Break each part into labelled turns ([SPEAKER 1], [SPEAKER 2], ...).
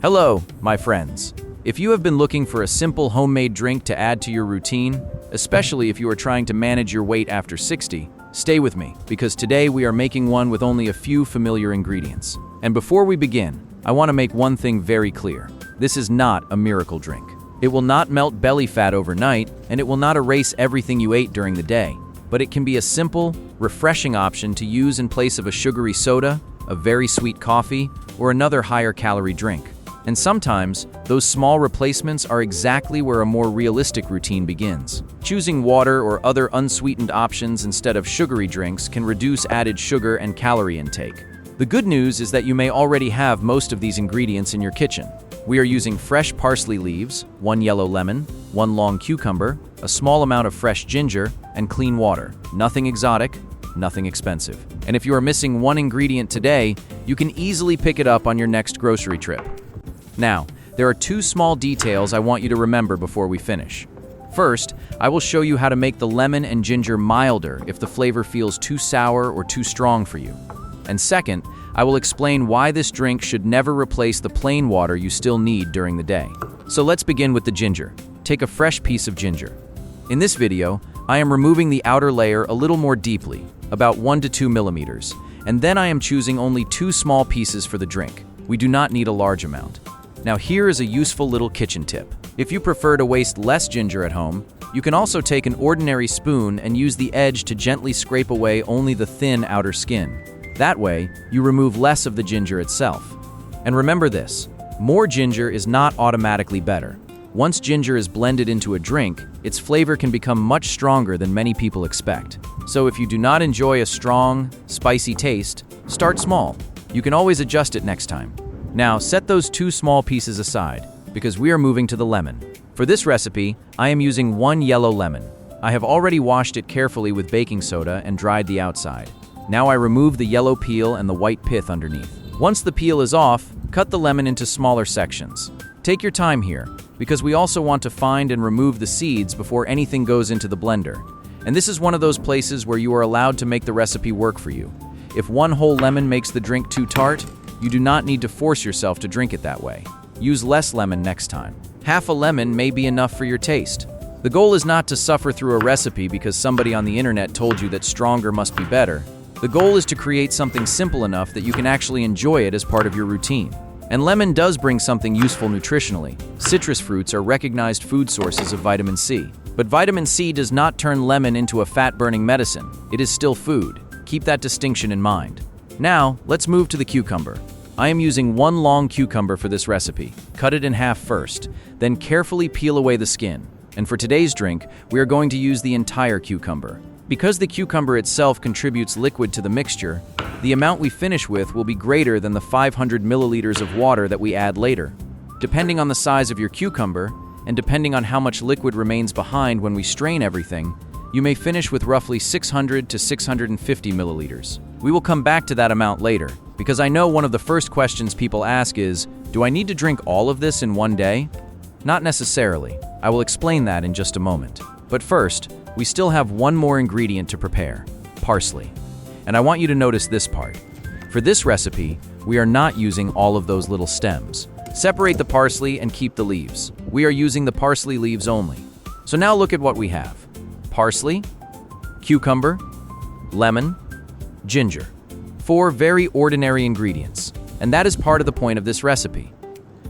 [SPEAKER 1] Hello, my friends. If you have been looking for a simple homemade drink to add to your routine, especially if you are trying to manage your weight after 60, stay with me, because today we are making one with only a few familiar ingredients. And before we begin, I want to make one thing very clear. This is not a miracle drink. It will not melt belly fat overnight, and it will not erase everything you ate during the day. But it can be a simple, refreshing option to use in place of a sugary soda, a very sweet coffee, or another higher-calorie drink. And sometimes, those small replacements are exactly where a more realistic routine begins. Choosing water or other unsweetened options instead of sugary drinks can reduce added sugar and calorie intake. The good news is that you may already have most of these ingredients in your kitchen. We are using fresh parsley leaves, 1 yellow lemon, 1 long cucumber, a small amount of fresh ginger, and clean water. Nothing exotic, nothing expensive. And if you are missing one ingredient today, you can easily pick it up on your next grocery trip. Now, there are 2 small details I want you to remember before we finish. First, I will show you how to make the lemon and ginger milder if the flavor feels too sour or too strong for you. And second, I will explain why this drink should never replace the plain water you still need during the day. So let's begin with the ginger. Take a fresh piece of ginger. In this video, I am removing the outer layer a little more deeply, about 1 to 2 millimeters, and then I am choosing only 2 small pieces for the drink. We do not need a large amount. Now here is a useful little kitchen tip. If you prefer to waste less ginger at home, you can also take an ordinary spoon and use the edge to gently scrape away only the thin outer skin. That way, you remove less of the ginger itself. And remember this, more ginger is not automatically better. Once ginger is blended into a drink, its flavor can become much stronger than many people expect. So if you do not enjoy a strong, spicy taste, start small. You can always adjust it next time. Now, set those 2 small pieces aside, because we are moving to the lemon. For this recipe, I am using 1 yellow lemon. I have already washed it carefully with baking soda and dried the outside. Now I remove the yellow peel and the white pith underneath. Once the peel is off, cut the lemon into smaller sections. Take your time here, because we also want to find and remove the seeds before anything goes into the blender. And this is one of those places where you are allowed to make the recipe work for you. If 1 whole lemon makes the drink too tart, you do not need to force yourself to drink it that way. Use less lemon next time. Half a lemon may be enough for your taste. The goal is not to suffer through a recipe because somebody on the internet told you that stronger must be better. The goal is to create something simple enough that you can actually enjoy it as part of your routine. And lemon does bring something useful nutritionally. Citrus fruits are recognized food sources of vitamin C. But vitamin C does not turn lemon into a fat-burning medicine. It is still food. Keep that distinction in mind. Now, let's move to the cucumber. I am using 1 long cucumber for this recipe. Cut it in half first, then carefully peel away the skin. And for today's drink, we are going to use the entire cucumber. Because the cucumber itself contributes liquid to the mixture, the amount we finish with will be greater than the 500 milliliters of water that we add later. Depending on the size of your cucumber, and depending on how much liquid remains behind when we strain everything, you may finish with roughly 600 to 650 milliliters. We will come back to that amount later, because I know one of the first questions people ask is, do I need to drink all of this in one day? Not necessarily. I will explain that in just a moment. But first, we still have one more ingredient to prepare, parsley. And I want you to notice this part. For this recipe, we are not using all of those little stems. Separate the parsley and keep the leaves. We are using the parsley leaves only. So now look at what we have. Parsley, cucumber, lemon, ginger. 4 very ordinary ingredients, and that is part of the point of this recipe.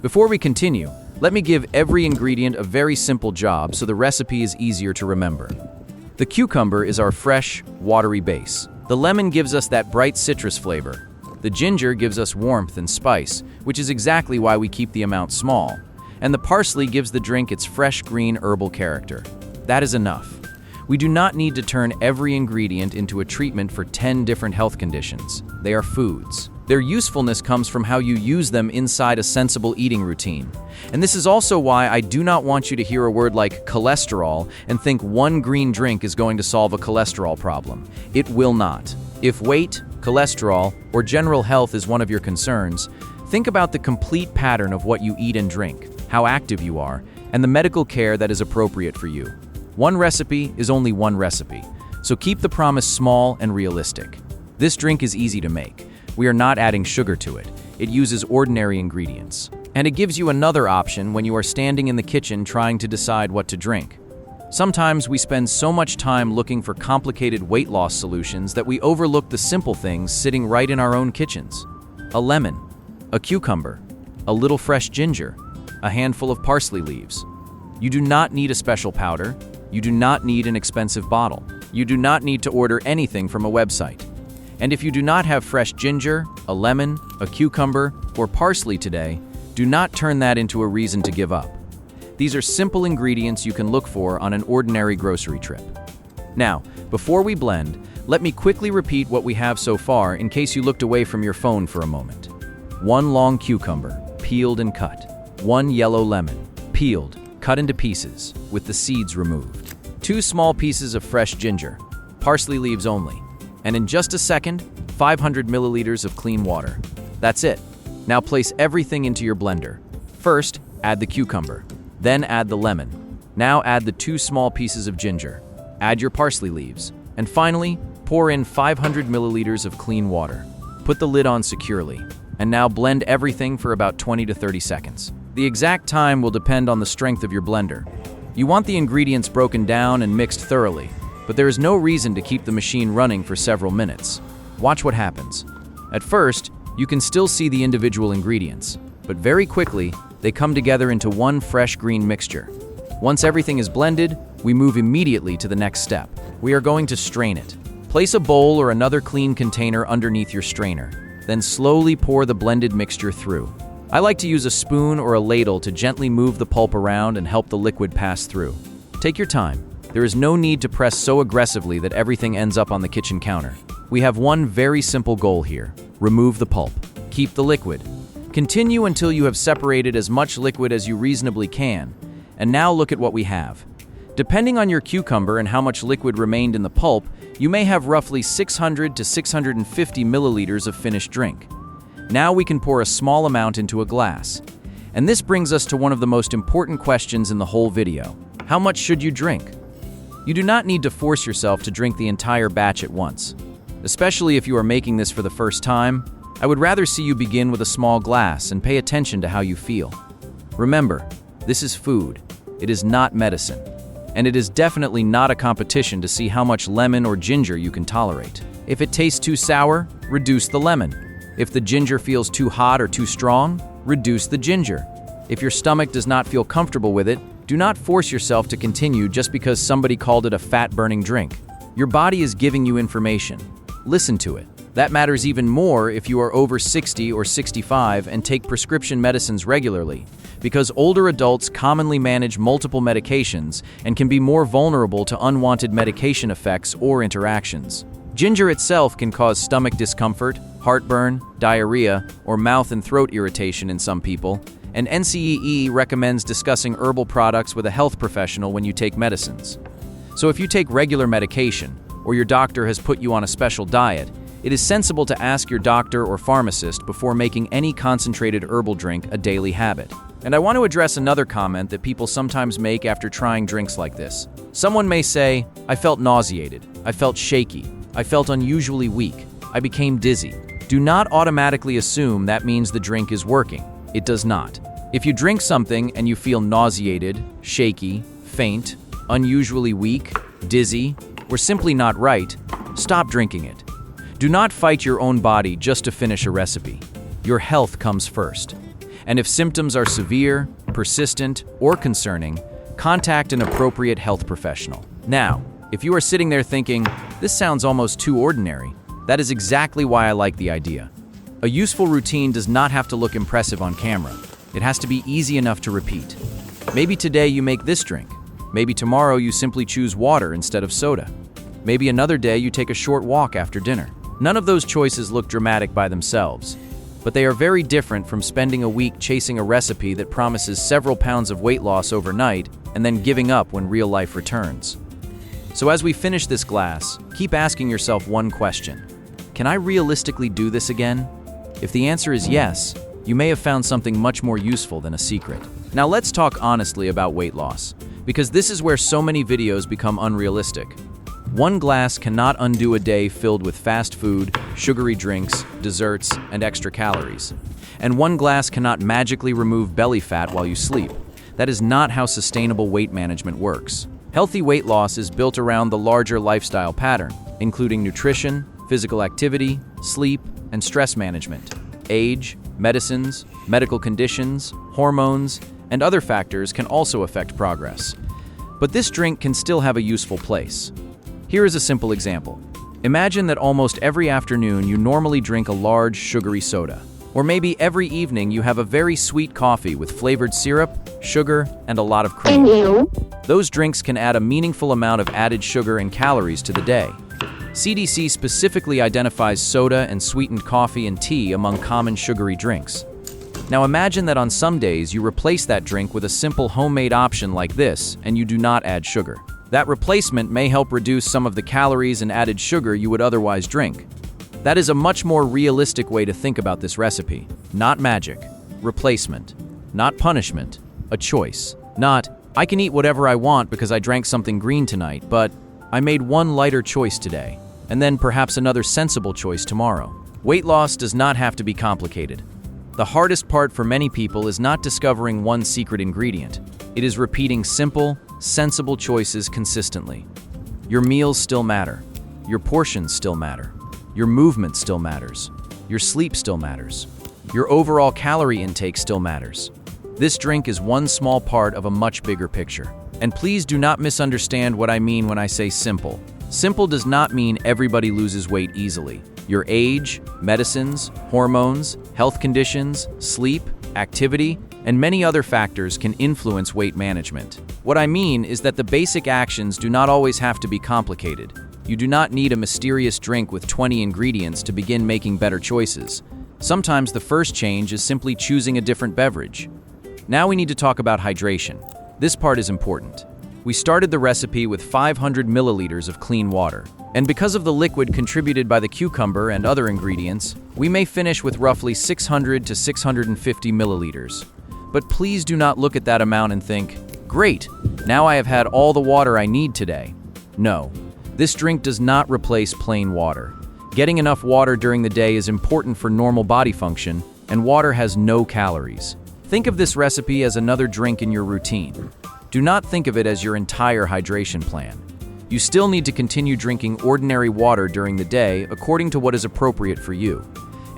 [SPEAKER 1] Before we continue, let me give every ingredient a very simple job so the recipe is easier to remember. The cucumber is our fresh, watery base. The lemon gives us that bright citrus flavor. The ginger gives us warmth and spice, which is exactly why we keep the amount small. And the parsley gives the drink its fresh green herbal character. That is enough. We do not need to turn every ingredient into a treatment for 10 different health conditions. They are foods. Their usefulness comes from how you use them inside a sensible eating routine. And this is also why I do not want you to hear a word like cholesterol and think 1 green drink is going to solve a cholesterol problem. It will not. If weight, cholesterol, or general health is one of your concerns, think about the complete pattern of what you eat and drink, how active you are, and the medical care that is appropriate for you. 1 recipe is only 1 recipe, so keep the promise small and realistic. This drink is easy to make. We are not adding sugar to it. It uses ordinary ingredients. And it gives you another option when you are standing in the kitchen trying to decide what to drink. Sometimes we spend so much time looking for complicated weight loss solutions that we overlook the simple things sitting right in our own kitchens. A lemon, a cucumber, a little fresh ginger, a handful of parsley leaves. You do not need a special powder. You do not need an expensive bottle. You do not need to order anything from a website. And if you do not have fresh ginger, a lemon, a cucumber, or parsley today, do not turn that into a reason to give up. These are simple ingredients you can look for on an ordinary grocery trip. Now, before we blend, let me quickly repeat what we have so far in case you looked away from your phone for a moment. 1 long cucumber, peeled and cut. 1 yellow lemon, peeled, cut into pieces, with the seeds removed. 2 small pieces of fresh ginger, parsley leaves only. And in just a second, 500 milliliters of clean water. That's it. Now place everything into your blender. First, add the cucumber. Then add the lemon. Now add the 2 small pieces of ginger. Add your parsley leaves. And finally, pour in 500 milliliters of clean water. Put the lid on securely. And now blend everything for about 20 to 30 seconds. The exact time will depend on the strength of your blender. You want the ingredients broken down and mixed thoroughly, but there is no reason to keep the machine running for several minutes. Watch what happens. At first, you can still see the individual ingredients, but very quickly, they come together into one fresh green mixture. Once everything is blended, we move immediately to the next step. We are going to strain it. Place a bowl or another clean container underneath your strainer, then slowly pour the blended mixture through. I like to use a spoon or a ladle to gently move the pulp around and help the liquid pass through. Take your time. There is no need to press so aggressively that everything ends up on the kitchen counter. We have one very simple goal here. Remove the pulp. Keep the liquid. Continue until you have separated as much liquid as you reasonably can. And now look at what we have. Depending on your cucumber and how much liquid remained in the pulp, you may have roughly 600 to 650 milliliters of finished drink. Now we can pour a small amount into a glass. And this brings us to one of the most important questions in the whole video. How much should you drink? You do not need to force yourself to drink the entire batch at once. Especially if you are making this for the first time, I would rather see you begin with a small glass and pay attention to how you feel. Remember, this is food. It is not medicine. And it is definitely not a competition to see how much lemon or ginger you can tolerate. If it tastes too sour, reduce the lemon. If the ginger feels too hot or too strong, reduce the ginger. If your stomach does not feel comfortable with it, do not force yourself to continue just because somebody called it a fat-burning drink. Your body is giving you information. Listen to it. That matters even more if you are over 60 or 65 and take prescription medicines regularly, because older adults commonly manage multiple medications and can be more vulnerable to unwanted medication effects or interactions. Ginger itself can cause stomach discomfort, heartburn, diarrhea, or mouth and throat irritation in some people, and NCEE recommends discussing herbal products with a health professional when you take medicines. So if you take regular medication, or your doctor has put you on a special diet, it is sensible to ask your doctor or pharmacist before making any concentrated herbal drink a daily habit. And I want to address another comment that people sometimes make after trying drinks like this. Someone may say, "I felt nauseated, I felt shaky, I felt unusually weak, I became dizzy." Do not automatically assume that means the drink is working. It does not. If you drink something and you feel nauseated, shaky, faint, unusually weak, dizzy, or simply not right, stop drinking it. Do not fight your own body just to finish a recipe. Your health comes first. And if symptoms are severe, persistent, or concerning, contact an appropriate health professional. Now, if you are sitting there thinking, "This sounds almost too ordinary," that is exactly why I like the idea. A useful routine does not have to look impressive on camera. It has to be easy enough to repeat. Maybe today you make this drink. Maybe tomorrow you simply choose water instead of soda. Maybe another day you take a short walk after dinner. None of those choices look dramatic by themselves, but they are very different from spending a week chasing a recipe that promises several pounds of weight loss overnight and then giving up when real life returns. So as we finish this glass, keep asking yourself one question. Can I realistically do this again? If the answer is yes, you may have found something much more useful than a secret. Now let's talk honestly about weight loss, because this is where so many videos become unrealistic. One glass cannot undo a day filled with fast food, sugary drinks, desserts, and extra calories. And one glass cannot magically remove belly fat while you sleep. That is not how sustainable weight management works. Healthy weight loss is built around the larger lifestyle pattern, including nutrition, physical activity, sleep, and stress management. Age, medicines, medical conditions, hormones, and other factors can also affect progress. But this drink can still have a useful place. Here is a simple example. Imagine that almost every afternoon you normally drink a large sugary soda. Or maybe every evening you have a very sweet coffee with flavored syrup, sugar, and a lot of cream. Those drinks can add a meaningful amount of added sugar and calories to the day. CDC specifically identifies soda and sweetened coffee and tea among common sugary drinks. Now imagine that on some days you replace that drink with a simple homemade option like this, and you do not add sugar. That replacement may help reduce some of the calories and added sugar you would otherwise drink. That is a much more realistic way to think about this recipe. Not magic, replacement. Not punishment, a choice. Not, I can eat whatever I want because I drank something green tonight, but I made one lighter choice today, and then perhaps another sensible choice tomorrow. Weight loss does not have to be complicated. The hardest part for many people is not discovering one secret ingredient. It is repeating simple, sensible choices consistently. Your meals still matter. Your portions still matter. Your movement still matters. Your sleep still matters. Your overall calorie intake still matters. This drink is one small part of a much bigger picture. And please do not misunderstand what I mean when I say simple. Simple does not mean everybody loses weight easily. Your age, medicines, hormones, health conditions, sleep, activity, and many other factors can influence weight management. What I mean is that the basic actions do not always have to be complicated. You do not need a mysterious drink with 20 ingredients to begin making better choices. Sometimes the first change is simply choosing a different beverage. Now we need to talk about hydration. This part is important. We started the recipe with 500 milliliters of clean water. And because of the liquid contributed by the cucumber and other ingredients, we may finish with roughly 600 to 650 milliliters. But please do not look at that amount and think, great, now I have had all the water I need today. No, this drink does not replace plain water. Getting enough water during the day is important for normal body function, and water has no calories. Think of this recipe as another drink in your routine. Do not think of it as your entire hydration plan. You still need to continue drinking ordinary water during the day according to what is appropriate for you.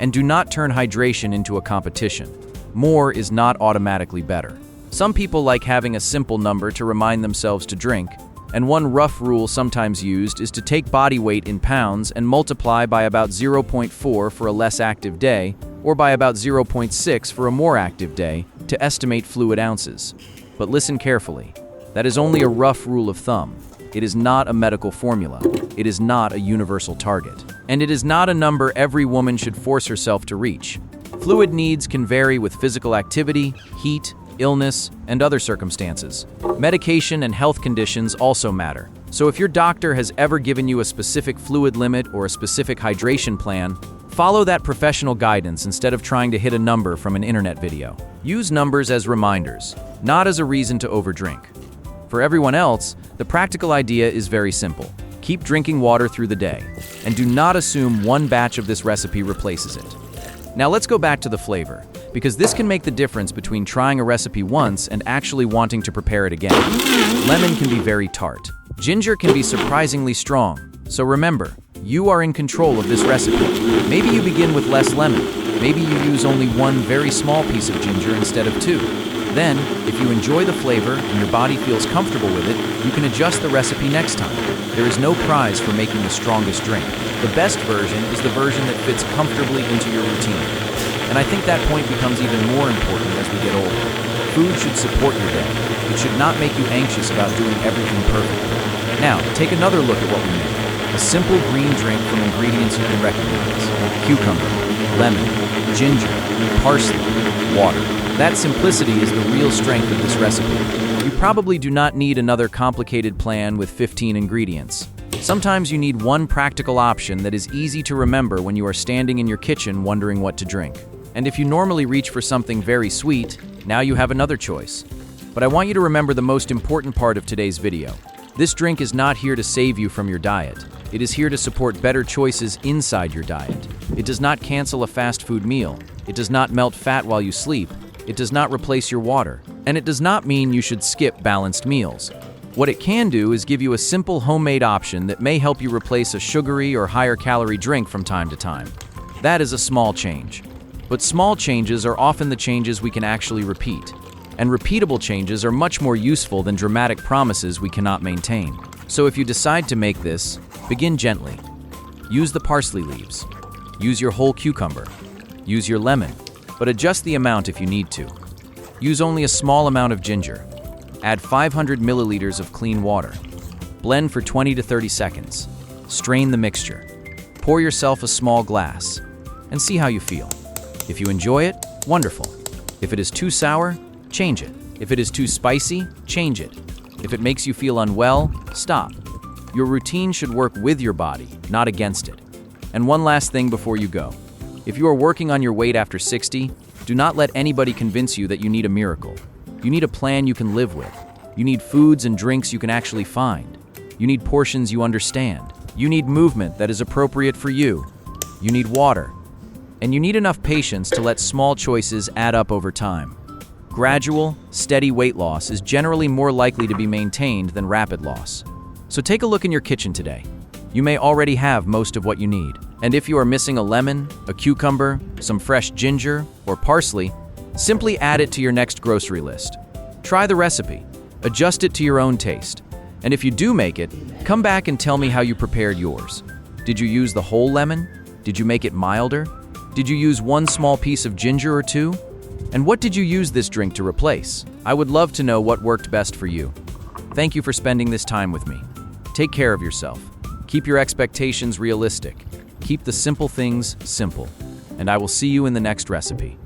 [SPEAKER 1] And do not turn hydration into a competition. More is not automatically better. Some people like having a simple number to remind themselves to drink, and one rough rule sometimes used is to take body weight in pounds and multiply by about 0.4 for a less active day, or by about 0.6 for a more active day, to estimate fluid ounces. But listen carefully. That is only a rough rule of thumb. It is not a medical formula. It is not a universal target. And it is not a number every woman should force herself to reach. Fluid needs can vary with physical activity, heat, illness, and other circumstances. Medication and health conditions also matter. So if your doctor has ever given you a specific fluid limit or a specific hydration plan, follow that professional guidance instead of trying to hit a number from an internet video. Use numbers as reminders, not as a reason to overdrink. For everyone else, the practical idea is very simple. Keep drinking water through the day, and do not assume one batch of this recipe replaces it. Now let's go back to the flavor, because this can make the difference between trying a recipe once and actually wanting to prepare it again. Lemon can be very tart. Ginger can be surprisingly strong. So remember, you are in control of this recipe. Maybe you begin with less lemon. Maybe you use only one very small piece of ginger instead of two. Then, if you enjoy the flavor and your body feels comfortable with it, you can adjust the recipe next time. There is no prize for making the strongest drink. The best version is the version that fits comfortably into your routine. And I think that point becomes even more important as we get older. Food should support your day. It should not make you anxious about doing everything perfectly. Now, take another look at what we made. A simple green drink from ingredients you can recognize. Cucumber, lemon, ginger, parsley, water. That simplicity is the real strength of this recipe. You probably do not need another complicated plan with 15 ingredients. Sometimes you need one practical option that is easy to remember when you are standing in your kitchen wondering what to drink. And if you normally reach for something very sweet, now you have another choice. But I want you to remember the most important part of today's video. This drink is not here to save you from your diet. It is here to support better choices inside your diet. It does not cancel a fast food meal. It does not melt fat while you sleep. It does not replace your water. And it does not mean you should skip balanced meals. What it can do is give you a simple homemade option that may help you replace a sugary or higher calorie drink from time to time. That is a small change. But small changes are often the changes we can actually repeat. And repeatable changes are much more useful than dramatic promises we cannot maintain. So if you decide to make this, begin gently. Use the parsley leaves. Use your whole cucumber. Use your lemon, but adjust the amount if you need to. Use only a small amount of ginger. Add 500 milliliters of clean water. Blend for 20 to 30 seconds. Strain the mixture. Pour yourself a small glass and see how you feel. If you enjoy it, wonderful. If it is too sour, change it. If it is too spicy, change it. If it makes you feel unwell, stop. Your routine should work with your body, not against it. And one last thing before you go. If you are working on your weight after 60, do not let anybody convince you that you need a miracle. You need a plan you can live with. You need foods and drinks you can actually find. You need portions you understand. You need movement that is appropriate for you. You need water. And you need enough patience to let small choices add up over time. Gradual, steady weight loss is generally more likely to be maintained than rapid loss. So take a look in your kitchen today. You may already have most of what you need. And if you are missing a lemon, a cucumber, some fresh ginger, or parsley, simply add it to your next grocery list. Try the recipe. Adjust it to your own taste. And if you do make it, come back and tell me how you prepared yours. Did you use the whole lemon? Did you make it milder? Did you use one small piece of ginger or two? And what did you use this drink to replace? I would love to know what worked best for you. Thank you for spending this time with me. Take care of yourself. Keep your expectations realistic. Keep the simple things simple. And I will see you in the next recipe.